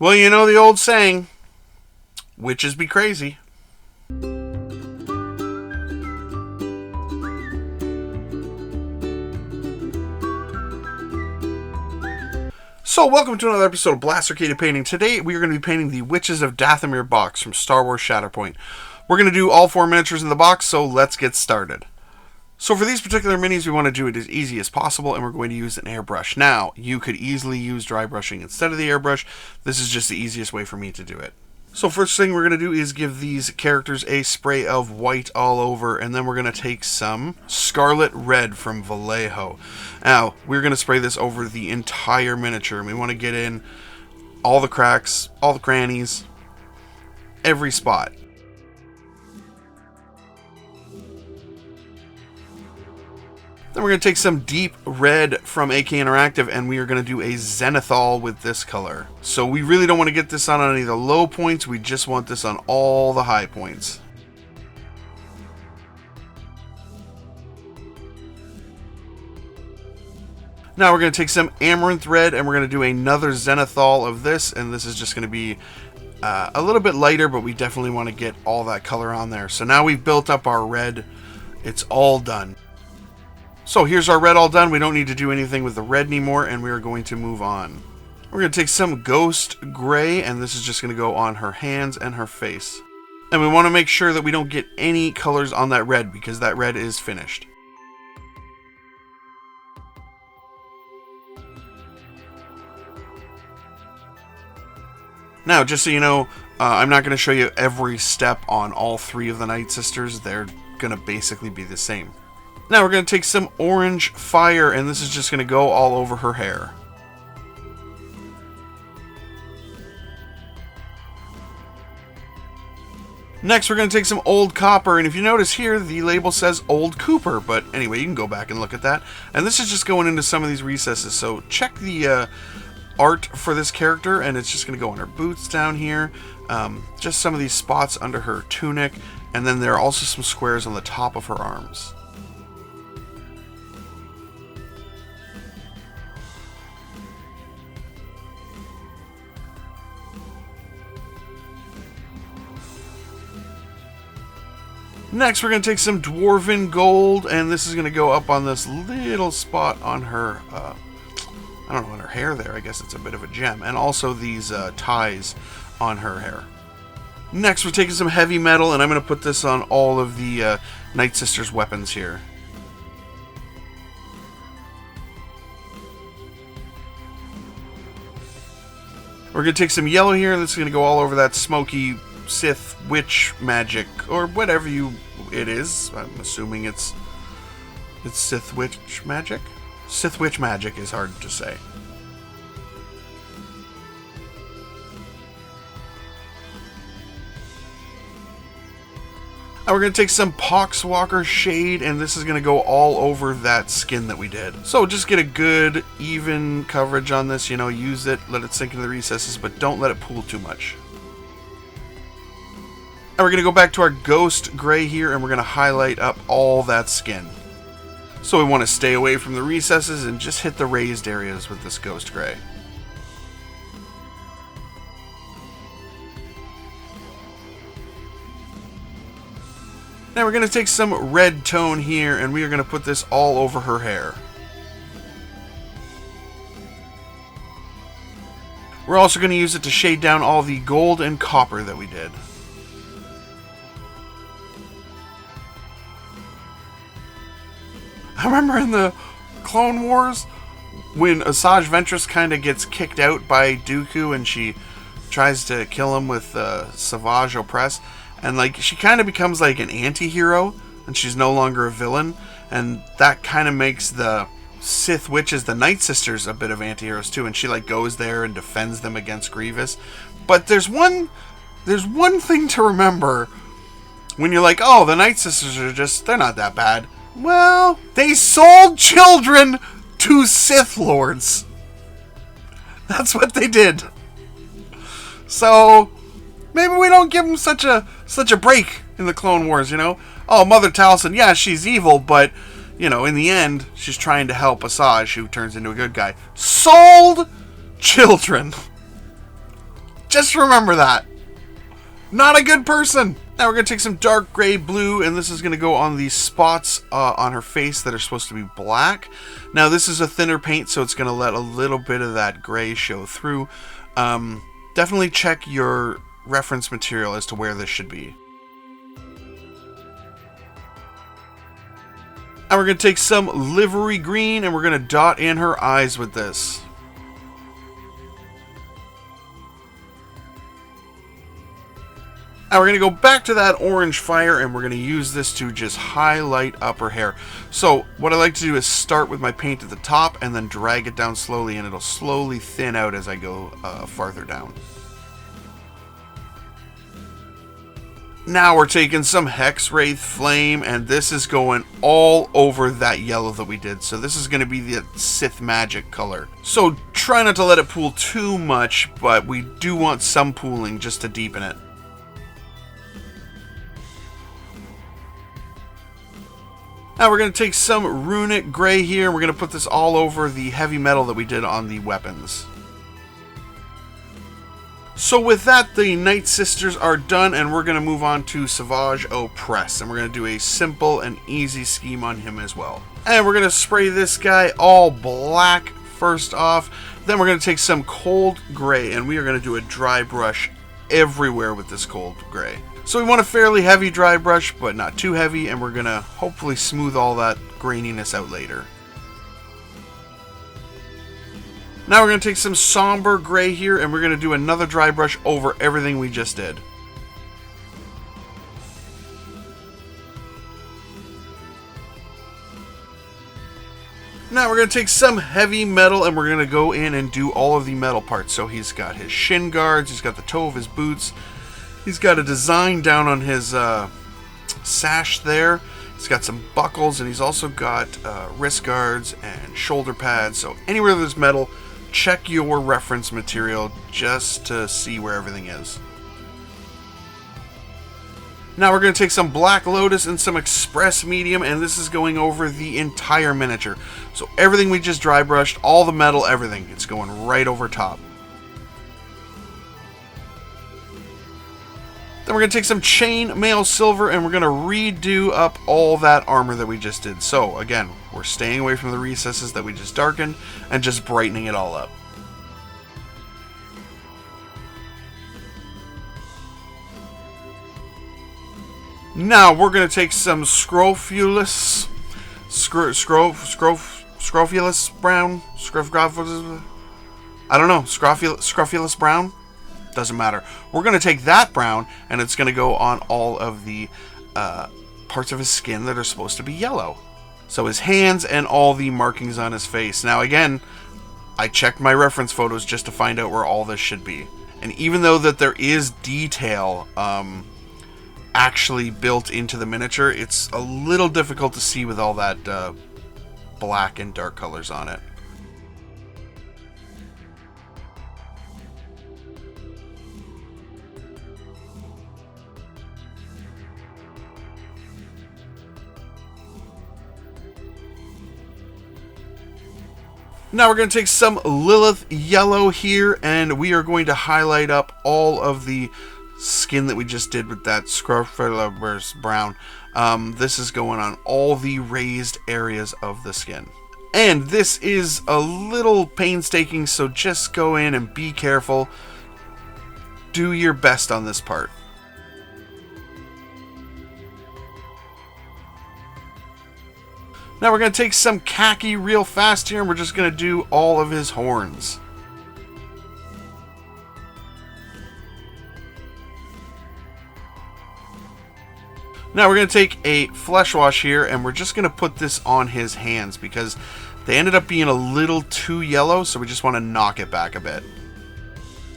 Well, you know the old saying, witches be crazy. So, welcome to another episode of Blast Arcade Painting. Today, we are going to be painting the Witches of Dathomir box from Star Wars Shatterpoint. We're going to do all 4 miniatures in the box, so let's get started. So for these particular minis, we want to do it as easy as possible, and we're going to use an airbrush. Now, you could easily use dry brushing instead of the airbrush. This is just the easiest way for me to do it. So first thing we're going to do is give these characters a spray of white all over, and then we're going to take some Scarlet Red from Vallejo. Now, we're going to spray this over the entire miniature, and we want to get in all the cracks, all the crannies, every spot. Then we're going to take some deep red from AK Interactive, and we are going to do a zenithal with this color. So we really don't want to get this on any of the low points, we just want this on all the high points. Now we're going to take some amaranth red, and we're going to do another zenithal of this, and this is just going to be a little bit lighter, but we definitely want to get all that color on there. So now we've built up our red, it's all done. So here's our red all done. We don't need to do anything with the red anymore, and we are going to move on. We're going to take some ghost gray, and this is just going to go on her hands and her face. And we want to make sure that we don't get any colors on that red, because that red is finished. Now, just so you know, I'm not going to show you every step on all 3 of the Nightsisters. They're going to basically be the same. Now we're going to take some orange fire, and this is just going to go all over her hair. Next we're going to take some old copper, and if you notice here, the label says Old Cooper, but anyway, you can go back and look at that. And this is just going into some of these recesses, so check the art for this character, and it's just going to go on her boots down here, just some of these spots under her tunic, and then there are also some squares on the top of her arms. Next, we're going to take some Dwarven Gold, and this is going to go up on this little spot on her, I don't know, on her hair there. I guess it's a bit of a gem. And also these ties on her hair. Next, we're taking some heavy metal, and I'm going to put this on all of the Nightsisters weapons here. We're going to take some yellow here, and this is going to go all over that smoky Sith witch magic, or whatever it is. I'm assuming it's Sith witch magic. Sith witch magic is hard to say. Now we're going to take some Poxwalker shade, and this is going to go all over that skin that we did. So just get a good even coverage on this, you know, use it, let it sink into the recesses, but don't let it pool too much. Now we're going to go back to our ghost gray here, and we're going to highlight up all that skin. So we want to stay away from the recesses and just hit the raised areas with this ghost gray. Now we're going to take some red tone here, and we are going to put this all over her hair. We're also going to use it to shade down all the gold and copper that we did. I remember in the Clone Wars when Asajj Ventress kind of gets kicked out by Dooku, and she tries to kill him with Savage Opress, and like she kind of becomes like an anti-hero, and she's no longer a villain, and that kind of makes the Sith witches, the Nightsisters, a bit of anti-heroes too, and she like goes there and defends them against Grievous. But there's one thing to remember when you're like, oh, the Nightsisters are they're not that bad. Well, they sold children to Sith Lords. That's what they did. So maybe we don't give them such a break in the Clone Wars, you know? Oh, Mother Talzin, yeah, she's evil, but, you know, in the end, she's trying to help Asajj, who turns into a good guy. Sold children. Just remember that. Not a good person. Now we're going to take some dark gray blue, and this is going to go on the spots on her face that are supposed to be black. Now this is a thinner paint, so it's going to let a little bit of that gray show through. Definitely check your reference material as to where this should be. And we're going to take some livery green, and we're going to dot in her eyes with this. Now we're going to go back to that orange fire, and we're going to use this to just highlight up her hair. So what I like to do is start with my paint at the top and then drag it down slowly, and it'll slowly thin out as I go farther down. Now we're taking some Hex Wraith Flame, and this is going all over that yellow that we did. So this is going to be the Sith Magic color. So try not to let it pool too much, but we do want some pooling just to deepen it. Now we're going to take some Runic Gray here, and we're going to put this all over the heavy metal that we did on the weapons. So with that, the Nightsisters are done, and we're going to move on to Savage Opress, and we're going to do a simple and easy scheme on him as well. And we're going to spray this guy all black first off. Then we're going to take some cold gray, and we are going to do a dry brush everywhere with this cold gray. So we want a fairly heavy dry brush, but not too heavy, and we're going to hopefully smooth all that graininess out later. Now we're going to take some somber gray here, and we're going to do another dry brush over everything we just did. Now we're going to take some heavy metal, and we're going to go in and do all of the metal parts. So he's got his shin guards, he's got the toe of his boots, he's got a design down on his sash there. He's got some buckles, and he's also got wrist guards and shoulder pads. So anywhere there's metal, check your reference material just to see where everything is. Now we're going to take some Black Lotus and some Express Medium, and this is going over the entire miniature. So everything we just dry brushed, all the metal, everything, it's going right over top. Then we're going to take some Chain Mail Silver, and we're going to redo up all that armor that we just did. So again, we're staying away from the recesses that we just darkened and just brightening it all up. Now we're going to take some Scrofulous Brown, I don't know, Scrofulous Brown? Doesn't matter. We're going to take that brown, and it's going to go on all of the parts of his skin that are supposed to be yellow. So his hands and all the markings on his face. Now again, I checked my reference photos just to find out where all this should be. And even though that there is detail actually built into the miniature, it's a little difficult to see with all that black and dark colors on it. Now we're going to take some Lilith Yellow here, and we are going to highlight up all of the skin that we just did with that Scrofulous Brown. This is going on all the raised areas of the skin. And this is a little painstaking, so just go in and be careful. Do your best on this part. Now we're going to take some khaki real fast here, and we're just going to do all of his horns. Now we're going to take a flesh wash here, and we're just going to put this on his hands because they ended up being a little too yellow, so we just want to knock it back a bit.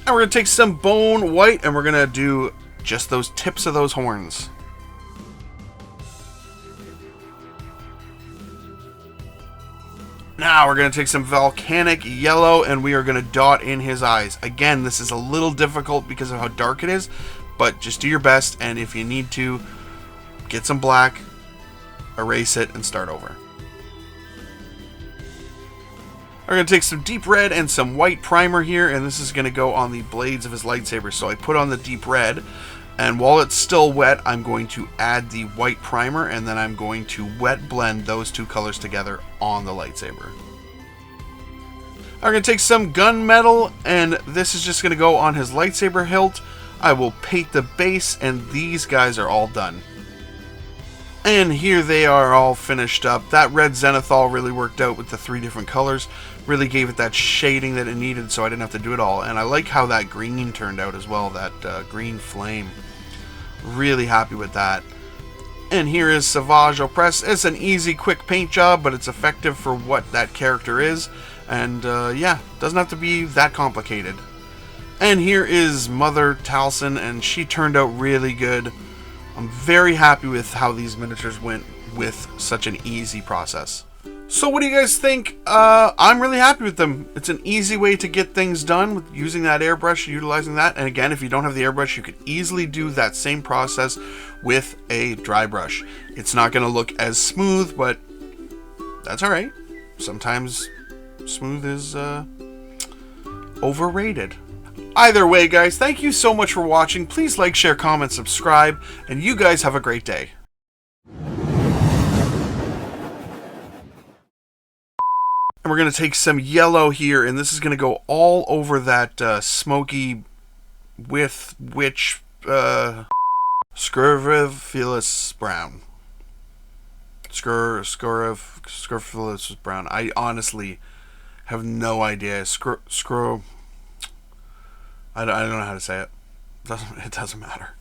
Now we're going to take some bone white, and we're going to do just those tips of those horns. Now we're going to take some volcanic yellow, and we are going to dot in his eyes. Again, this is a little difficult because of how dark it is, but just do your best, and if you need to, get some black, erase it, and start over. I'm going to take some deep red and some white primer here, and this is going to go on the blades of his lightsaber. So I put on the deep red, and while it's still wet, I'm going to add the white primer, and then I'm going to wet blend those two colors together on the lightsaber. I'm going to take some gunmetal, and this is just going to go on his lightsaber hilt. I will paint the base, and these guys are all done. And here they are all finished up. That red zenithal really worked out with the 3 different colors. Really gave it that shading that it needed, so I didn't have to do it all. And I like how that green turned out as well, that green flame. Really happy with that. And here is Savage Opress. It's an easy, quick paint job, but it's effective for what that character is. And yeah, doesn't have to be that complicated. And here is Mother Talzin, and she turned out really good. I'm very happy with how these miniatures went with such an easy process. So what do you guys think? I'm really happy with them. It's an easy way to get things done with using that airbrush, utilizing that. And again, if you don't have the airbrush, you could easily do that same process with a dry brush. It's not going to look as smooth, but that's all right. Sometimes smooth is overrated. Either way, guys, thank you so much for watching. Please like, share, comment, subscribe, and you guys have a great day. And we're going to take some yellow here, and this is going to go all over that smoky with which Scurvulous brown. Scurvulous brown. I honestly have no idea. I don't know how to say it. It doesn't matter.